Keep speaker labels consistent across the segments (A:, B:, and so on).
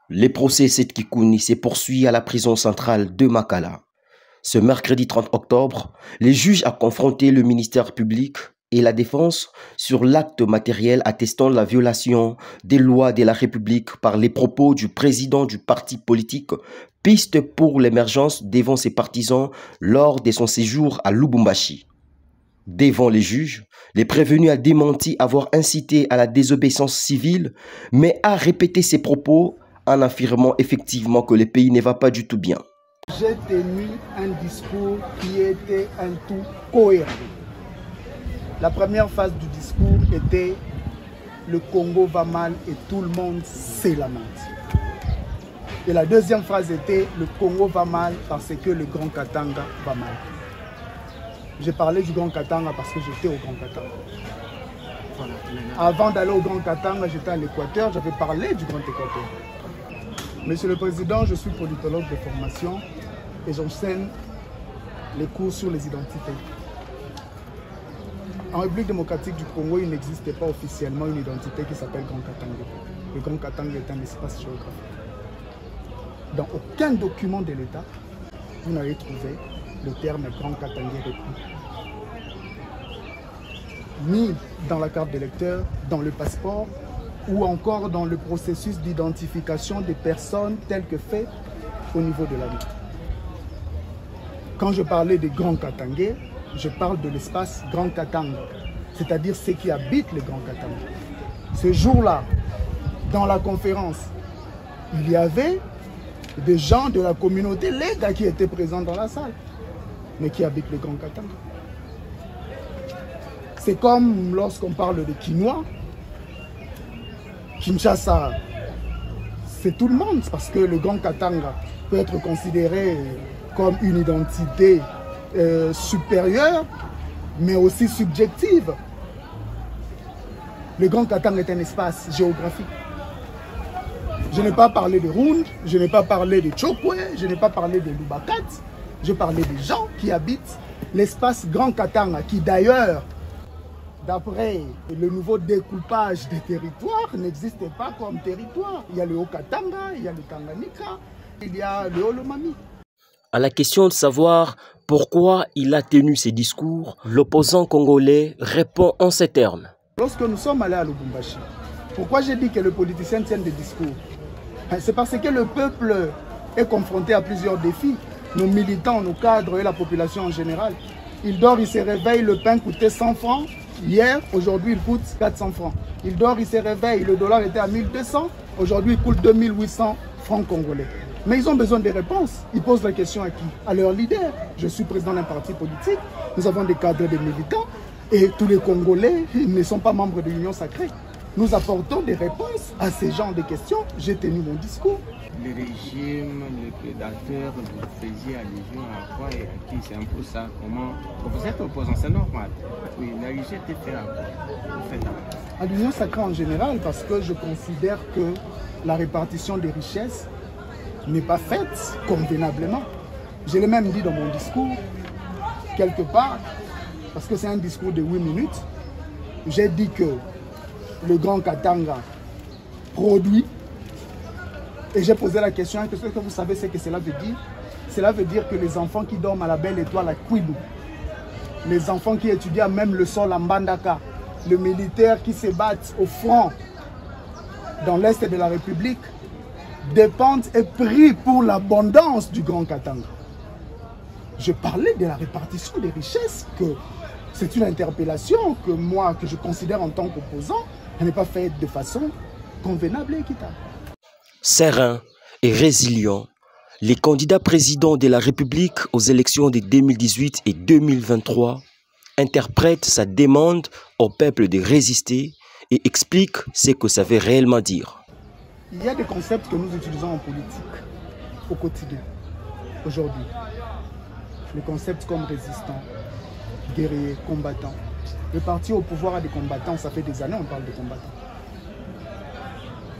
A: Les procès Seth Kikouni se poursuivent à la prison centrale de Makala. Ce mercredi 30 octobre, les juges ont confronté le ministère public et la défense sur l'acte matériel attestant la violation des lois de la République par les propos du président du parti politique Piste pour l'émergence devant ses partisans lors de son séjour à Lubumbashi. Devant les juges, les prévenus a démenti avoir incité à la désobéissance civile, mais a répété ses propos en affirmant effectivement que le pays ne va pas du tout bien.
B: J'ai tenu un discours qui était un tout cohérent. La première phase du discours était « Le Congo va mal et tout le monde se lamente ». Et la deuxième phrase était « Le Congo va mal parce que le Grand Katanga va mal ». J'ai parlé du Grand Katanga parce que j'étais au Grand Katanga. Voilà. Avant d'aller au Grand Katanga, j'étais à l'Équateur, j'avais parlé du Grand Équateur. Monsieur le Président, je suis politologue de formation et j'enseigne les cours sur les identités. En République démocratique du Congo, il n'existait pas officiellement une identité qui s'appelle Grand Katanga. Le Grand Katanga est un espace géographique. Dans aucun document de l'État, vous n'allez trouver le terme Grand Katanga repris. Ni dans la carte d'électeur, dans le passeport, ou encore dans le processus d'identification des personnes tel que fait au niveau de la ville. Quand je parlais des Grands Katangais, je parle de l'espace Grand Katanga, c'est-à-dire ceux qui habitent le Grand Katanga. Ce jour-là, dans la conférence, il y avait des gens de la communauté Lega qui étaient présents dans la salle, mais qui habitent le Grand Katanga. C'est comme lorsqu'on parle de Quinois, Kinshasa, c'est tout le monde, parce que le Grand Katanga peut être considéré comme une identité supérieure, mais aussi subjective. Le Grand Katanga est un espace géographique. Je n'ai pas parlé de Rund, je n'ai pas parlé de Chokwe, je n'ai pas parlé de Lubakat, je parlais des gens qui habitent l'espace Grand Katanga, qui d'ailleurs, d'après le nouveau découpage des territoires, n'existait pas comme territoire. Il y a le Haut-Katanga, il y a le Tanganyika, il y a le Holomami.
A: À la question de savoir pourquoi il a tenu ces discours, l'opposant congolais répond en ces termes.
B: Lorsque nous sommes allés à Lubumbashi, pourquoi j'ai dit que les politiciens tiennent des discours? C'est parce que le peuple est confronté à plusieurs défis. Nos militants, nos cadres et la population en général. Il dort, il se réveille, le pain coûtait 100 francs. Hier, aujourd'hui, il coûte 400 francs. Il dort, il se réveille, le dollar était à 1200. Aujourd'hui, il coûte 2800 francs congolais. Mais ils ont besoin de réponses. Ils posent la question à qui? À leur leader. Je suis président d'un parti politique. Nous avons des cadres, des militants. Et tous les Congolais ne sont pas membres de l'Union sacrée. Nous apportons des réponses à ces genres de questions. J'ai tenu mon discours.
C: Le régime, le prédateur, vous faisiez allusion à quoi et à qui? C'est un peu ça. Comment vous êtes opposant, c'est normal. Oui, l'allusion était faite à quoi? Vous faites
B: à l'Union sacrée en général, parce que je considère que la répartition des richesses n'est pas faite convenablement. Je l'ai même dit dans mon discours, quelque part, parce que c'est un discours de 8 minutes. J'ai dit que le Grand Katanga produit. Et j'ai posé la question, est-ce que vous savez ce que cela veut dire? Cela veut dire que les enfants qui dorment à la Belle Étoile à Kwilu, les enfants qui étudient même le sol à Mbandaka, les militaires qui se battent au front dans l'Est de la République, dépendent et prient pour l'abondance du Grand Katanga. Je parlais de la répartition des richesses, que c'est une interpellation que moi, que je considère en tant qu'opposant, n'est pas faite de façon convenable et équitable.
A: Serein et résilient, les candidats présidents de la République aux élections de 2018 et 2023 interprètent sa demande au peuple de résister et expliquent ce que ça veut réellement dire.
B: Il y a des concepts que nous utilisons en politique au quotidien, aujourd'hui. Les concepts comme résistant, guerrier, combattant. Le parti au pouvoir a des combattants, ça fait des années on parle de combattants.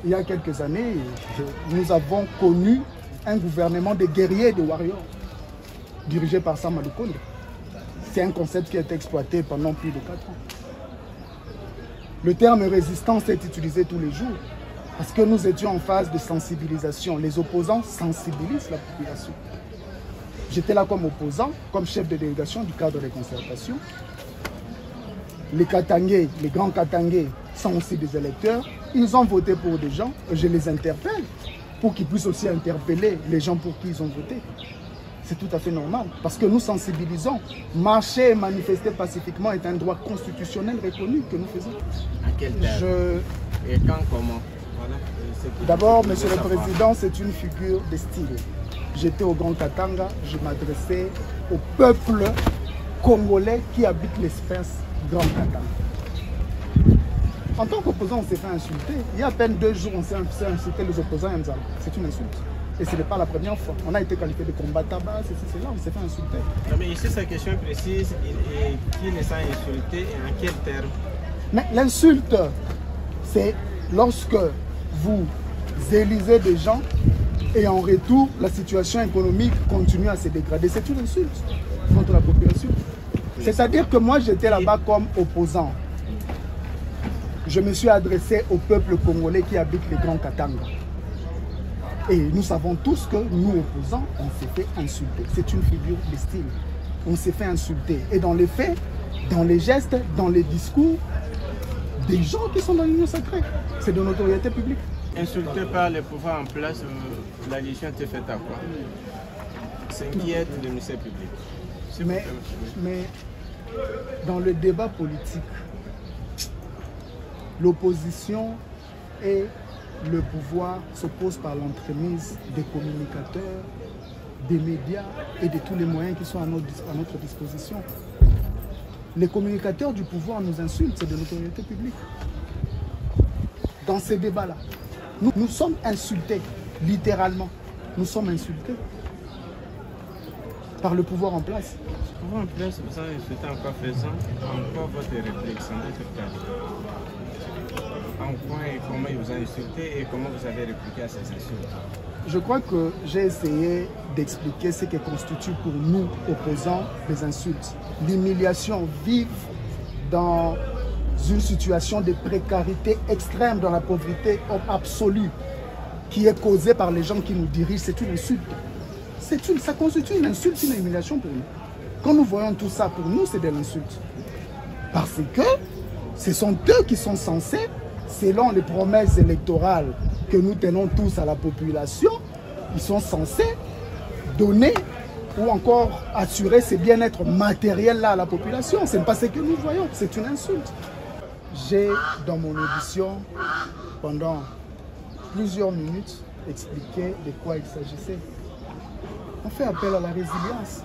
B: Il y a quelques années, nous avons connu un gouvernement de guerriers et de warriors, dirigé par Sama Lukonde. C'est un concept qui a été exploité pendant plus de 4 ans. Le terme résistance est utilisé tous les jours. Parce que nous étions en phase de sensibilisation. Les opposants sensibilisent la population. J'étais là comme opposant, comme chef de délégation du cadre de concertation. Les Katangais, les grands Katangais sont aussi des électeurs. Ils ont voté pour des gens, je les interpelle pour qu'ils puissent aussi interpeller les gens pour qui ils ont voté. C'est tout à fait normal, parce que nous sensibilisons. Marcher et manifester pacifiquement est un droit constitutionnel reconnu que nous faisons.
C: À quel terme? Et quand, comment? Voilà.
B: D'abord, Monsieur le Président, c'est une figure de style. J'étais au Grand Katanga, je m'adressais au peuple congolais qui habite l'espace Grand Katanga. En tant qu'opposant, on s'est fait insulter. Il y a à peine 2 jours, on s'est insulté les opposants à Nzala. C'est une insulte. Et ce n'est pas la première fois. On a été qualifié de combat tabac, c'est là, on s'est fait insulter.
C: Non, mais ici, sa question est précise. Qui les a insultés et en quel terme?
B: Mais l'insulte, c'est lorsque vous élisez des gens et en retour, la situation économique continue à se dégrader. C'est une insulte contre la population. C'est-à-dire que moi, j'étais là-bas comme opposant. Je me suis adressé au peuple congolais qui habite les Grands Katanga. Et nous savons tous que nous, opposants, on s'est fait insulter. C'est une figure de style. On s'est fait insulter. Et dans les faits, dans les gestes, dans les discours, des gens qui sont dans l'union sacrée. C'est de notoriété publique.
C: Insulté par les pouvoirs en place, la Légion était faite à quoi? S'inquiète des ministères publics.
B: Mais dans le débat politique, l'opposition et le pouvoir s'opposent par l'entremise des communicateurs, des médias et de tous les moyens qui sont à notre disposition. Les communicateurs du pouvoir nous insultent, c'est de l'autorité publique. Dans ces débats-là, nous sommes insultés, littéralement. Nous sommes insultés par le pouvoir en place.
C: Le pouvoir en place, vous avez insulté en quoi faisant? En quoi votre réflexion, votre cas? En quoi et comment il vous a insulté et comment vous avez répliqué à ces insultes?
B: Je crois que j'ai essayé d'expliquer ce qui constitue pour nous, opposants, les insultes. L'humiliation, vivre dans une situation de précarité extrême, dans la pauvreté absolue, qui est causée par les gens qui nous dirigent, c'est une insulte. Ça constitue une insulte, une humiliation pour nous. Quand nous voyons tout ça, pour nous, c'est de l'insulte. Parce que ce sont eux qui sont censés, selon les promesses électorales que nous tenons tous à la population, ils sont censés donner ou encore assurer ce bien-être matériel-là à la population. Ce n'est pas ce que nous voyons, c'est une insulte. J'ai, dans mon audition, pendant plusieurs minutes, expliqué de quoi il s'agissait. On fait appel à la résilience.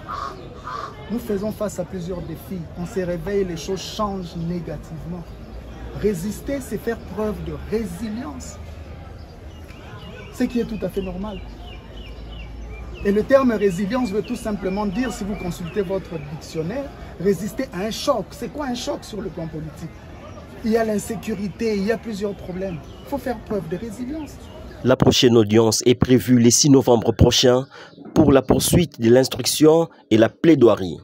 B: Nous faisons face à plusieurs défis. On se réveille, les choses changent négativement. Résister, c'est faire preuve de résilience. Ce qui est tout à fait normal. Et le terme résilience veut tout simplement dire, si vous consultez votre dictionnaire, résister à un choc. C'est quoi un choc sur le plan politique? Il y a l'insécurité, il y a plusieurs problèmes. Il faut faire preuve de résilience.
A: La prochaine audience est prévue le 6 novembre prochain pour la poursuite de l'instruction et la plaidoirie.